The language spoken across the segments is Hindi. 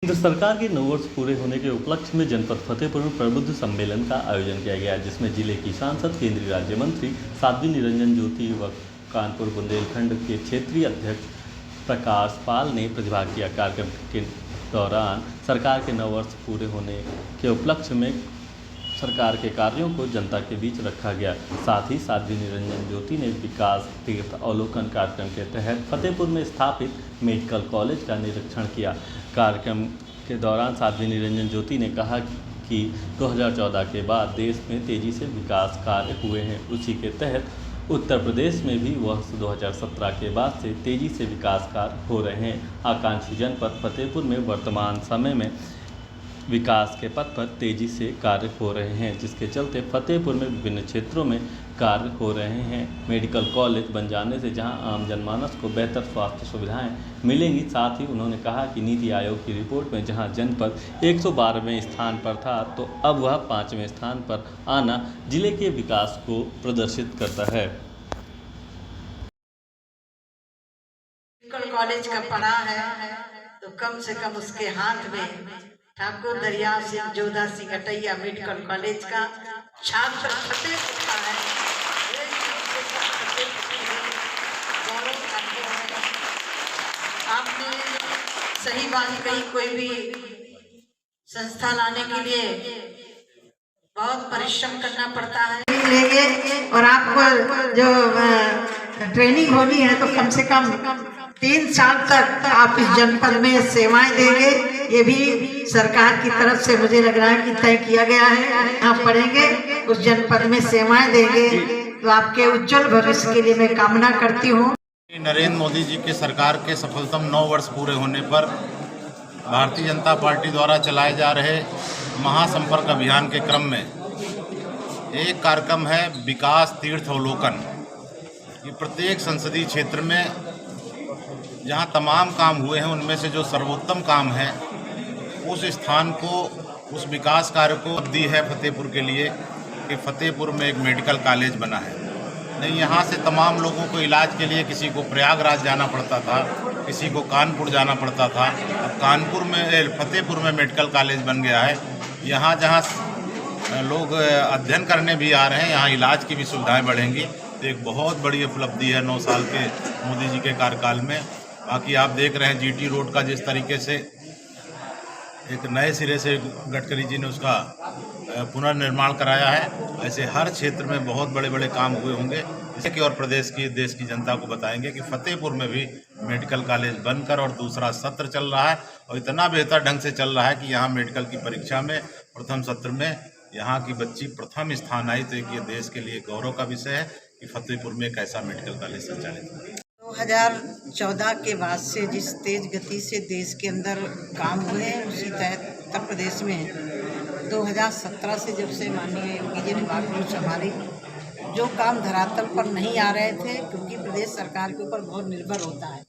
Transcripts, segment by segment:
केंद्र सरकार के 9 वर्ष पूरे होने के उपलक्ष्य में जनपद फतेहपुर में प्रबुद्ध सम्मेलन का आयोजन किया गया, जिसमें जिले की सांसद केंद्रीय राज्य मंत्री साध्वी निरंजन ज्योति व कानपुर बुंदेलखंड के क्षेत्रीय अध्यक्ष प्रकाश पाल ने प्रतिभाग किया। कार्यक्रम के दौरान सरकार के 9 वर्ष पूरे होने के उपलक्ष्य में सरकार के कार्यों को जनता के बीच रखा गया। साथ ही साध्वी निरंजन ज्योति ने विकास तीर्थ अवलोकन कार्यक्रम के तहत फतेहपुर में स्थापित मेडिकल कॉलेज का निरीक्षण किया। कार्यक्रम के दौरान साध्वी निरंजन ज्योति ने कहा कि 2014 के बाद देश में तेजी से विकास कार्य हुए हैं। उसी के तहत उत्तर प्रदेश में भी वर्ष 2017 के बाद से तेजी से विकास कार्य हो रहे हैं। आकांक्षी जनपद फतेहपुर में वर्तमान समय में विकास के पथ पर तेजी से कार्य हो रहे हैं, जिसके चलते फतेहपुर में विभिन्न क्षेत्रों में कार्य हो रहे हैं। मेडिकल कॉलेज बन जाने से जहां आम जनमानस को बेहतर स्वास्थ्य सुविधाएं मिलेंगी। साथ ही उन्होंने कहा कि नीति आयोग की रिपोर्ट में जहां जनपद 112वें स्थान पर था, तो अब वह 5वें स्थान पर आना जिले के विकास को प्रदर्शित करता है। मेडिकल कॉलेज का पढ़ा है तो कम से कम उसके हाथ में ठाकुर दरिया सिंह जोधा सिंह कटैया मेडिकल कॉलेज का छात्र फतेहपुर का है। आपने सही बात कही, कोई भी संस्था लाने के लिए बहुत परिश्रम करना पड़ता है लेंगे, और आपको जो ट्रेनिंग होनी है तो कम से कम 3 साल तक आप इस जनपद में सेवाएं देंगे। ये भी सरकार की तरफ से मुझे लग रहा है कि तय किया गया है। आप पढ़ेंगे, उस जनपद में सेवाएं देंगे, तो आपके उज्जवल भविष्य के लिए मैं कामना करती हूँ। नरेंद्र मोदी जी के सरकार के सफलतम 9 वर्ष पूरे होने पर भारतीय जनता पार्टी द्वारा चलाए जा रहे महासंपर्क अभियान के क्रम में एक कार्यक्रम है विकास तीर्थ अवलोकन। ये प्रत्येक संसदीय क्षेत्र में जहां तमाम काम हुए हैं, उनमें से जो सर्वोत्तम काम है उस स्थान को, उस विकास कार्य को दी है फतेहपुर के लिए कि फतेहपुर में एक मेडिकल कॉलेज बना है। नहीं, यहाँ से तमाम लोगों को इलाज के लिए किसी को प्रयागराज जाना पड़ता था, किसी को कानपुर जाना पड़ता था। अब कानपुर में, फतेहपुर में मेडिकल कॉलेज बन गया है। यहाँ जहाँ लोग अध्ययन करने भी आ रहे हैं, यहाँ इलाज की भी सुविधाएं बढ़ेंगी। तो एक बहुत बड़ी उपलब्धि है 9 साल के मोदी जी के कार्यकाल में। बाकी आप देख रहे हैं जीटी रोड का जिस तरीके से एक नए सिरे से गडकरी जी ने उसका पुनर्निर्माण कराया है, ऐसे हर क्षेत्र में बहुत बड़े बड़े काम हुए होंगे। इसके की और प्रदेश की, देश की जनता को बताएंगे कि फतेहपुर में भी मेडिकल कॉलेज बनकर और दूसरा सत्र चल रहा है, और इतना बेहतर ढंग से चल रहा है कि यहाँ मेडिकल की परीक्षा में प्रथम सत्र में यहाँ की बच्ची प्रथम स्थान आई। तो एक ये देश के लिए गौरव का विषय है कि फतेहपुर में एक ऐसा मेडिकल कॉलेज संचालित है। 2014 के बाद से जिस तेज गति से देश के अंदर काम हुए हैं, उसी तहत उत्तर प्रदेश में 2017 से जब से माननीय योगी जी ने बागडोर संभाली, जो काम धरातल पर नहीं आ रहे थे, क्योंकि प्रदेश सरकार के ऊपर बहुत निर्भर होता है।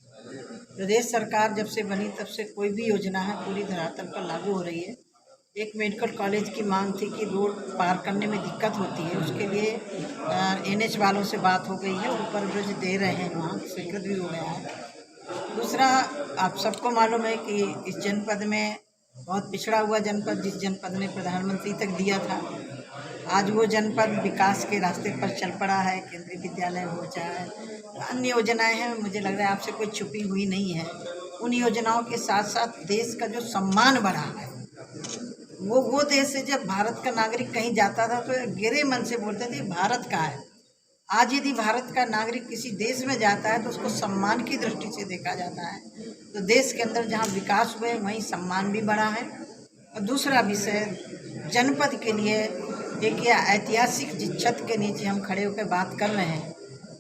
प्रदेश सरकार जब से बनी तब से कोई भी योजना है पूरी धरातल पर लागू हो रही है। एक मेडिकल कॉलेज की मांग थी कि रोड पार करने में दिक्कत होती है, उसके लिए NH वालों से बात हो गई है, ऊपर ब्रिज दे रहे हैं, वहाँ स्वीकृत भी हो गया है। दूसरा, आप सबको मालूम है कि इस जनपद में बहुत पिछड़ा हुआ जनपद, जिस जनपद ने प्रधानमंत्री तक दिया था, आज वो जनपद विकास के रास्ते पर चल पड़ा है। केंद्रीय विद्यालय हो चाहे अन्य योजनाएँ हैं, मुझे लग रहा है आपसे कोई छुपी हुई नहीं है। उन योजनाओं के साथ साथ देश का जो सम्मान बढ़ा है, वो देश है। जब भारत का नागरिक कहीं जाता था तो गिरे मन से बोलते थे भारत का है। आज यदि भारत का नागरिक किसी देश में जाता है तो उसको सम्मान की दृष्टि से देखा जाता है। तो देश के अंदर जहाँ विकास हुए वहीं सम्मान भी बढ़ा है। और दूसरा विषय, जनपद के लिए एक ऐतिहासिक जिस छत के नीचे हम खड़े होकर बात कर रहे हैं,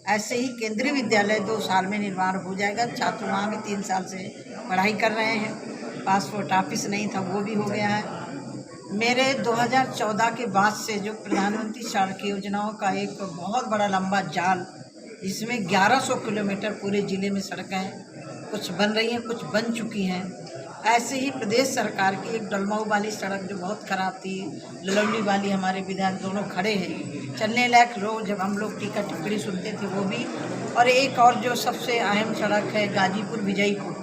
ऐसे ही केंद्रीय विद्यालय 2 साल में निर्माण हो जाएगा। छात्र वहाँ भी 3 साल से पढ़ाई कर रहे हैं। पासपोर्ट ऑफिस नहीं था, वो भी हो गया है। मेरे 2014 के बाद से जो प्रधानमंत्री सड़क योजनाओं का एक बहुत बड़ा लंबा जाल, जिसमें 1100 किलोमीटर पूरे ज़िले में सड़कें कुछ बन रही हैं, कुछ बन चुकी हैं। ऐसे ही प्रदेश सरकार की एक डलमऊ वाली सड़क जो बहुत ख़राब थी, ललौली वाली, हमारे विधायक दोनों खड़े हैं, चलने लायक लोग जब हम लोग टीका टिप्पणी सुनते थे वो भी। और एक और जो सबसे अहम सड़क है गाजीपुर विजयपुर,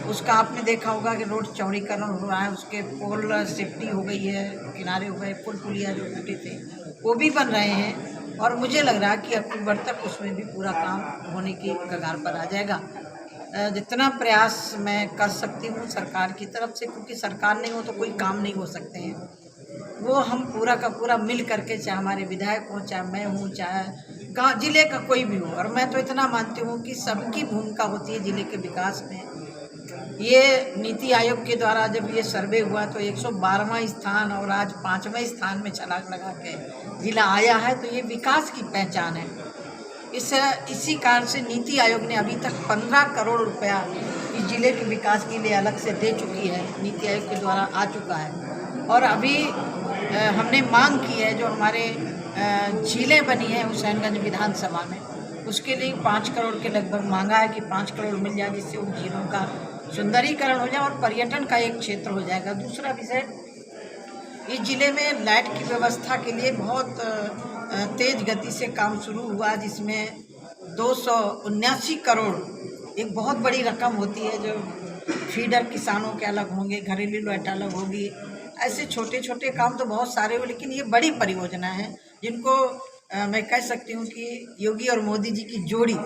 उसका आपने देखा होगा कि रोड चौड़ीकरण हो रहा है, उसके पोल सेफ्टी हो गई है, किनारे हो गए, पुल पुलिया जो टूटे थे वो भी बन रहे हैं। और मुझे लग रहा है कि अक्टूबर तक उसमें भी पूरा काम होने की कगार पर आ जाएगा। जितना प्रयास मैं कर सकती हूँ सरकार की तरफ से, क्योंकि सरकार नहीं हो तो कोई काम नहीं हो सकते हैं, वो हम पूरा का पूरा मिल करके, चाहे हमारे विधायक हों, चाहे मैं हूँ, चाहे गाँव जिले का कोई भी हो। और मैं तो इतना मानती हूँ कि सबकी भूमिका होती है जिले के विकास में। ये नीति आयोग के द्वारा जब ये सर्वे हुआ तो 112वां स्थान और आज 5वें स्थान में छलांग लगा के जिला आया है, तो ये विकास की पहचान है। इसी कारण से नीति आयोग ने अभी तक 15 करोड़ रुपया इस जिले के विकास के लिए अलग से दे चुकी है, नीति आयोग के द्वारा आ चुका है। और अभी हमने मांग की है, जो हमारे झीलें बनी हैं हुसैनगंज विधानसभा में, उसके लिए 5 करोड़ के लगभग मांगा है कि 5 करोड़ मिल जाए, जिससे उन झीलों का सुंदरीकरण हो जाए और पर्यटन का एक क्षेत्र हो जाएगा। दूसरा विषय, इस जिले में लाइट की व्यवस्था के लिए बहुत तेज गति से काम शुरू हुआ, जिसमें 279 करोड़ एक बहुत बड़ी रकम होती है, जो फीडर किसानों के अलग होंगे, घरेलू लाइट अलग होगी। ऐसे छोटे छोटे काम तो बहुत सारे हो, लेकिन ये बड़ी परियोजना है जिनको मैं कह सकती हूँ कि योगी और मोदी जी की जोड़ी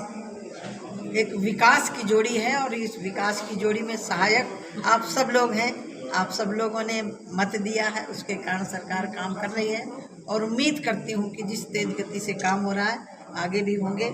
एक विकास की जोड़ी है। और इस विकास की जोड़ी में सहायक आप सब लोग हैं, आप सब लोगों ने मत दिया है, उसके कारण सरकार काम कर रही है। और उम्मीद करती हूँ कि जिस तेज गति से काम हो रहा है आगे भी होंगे।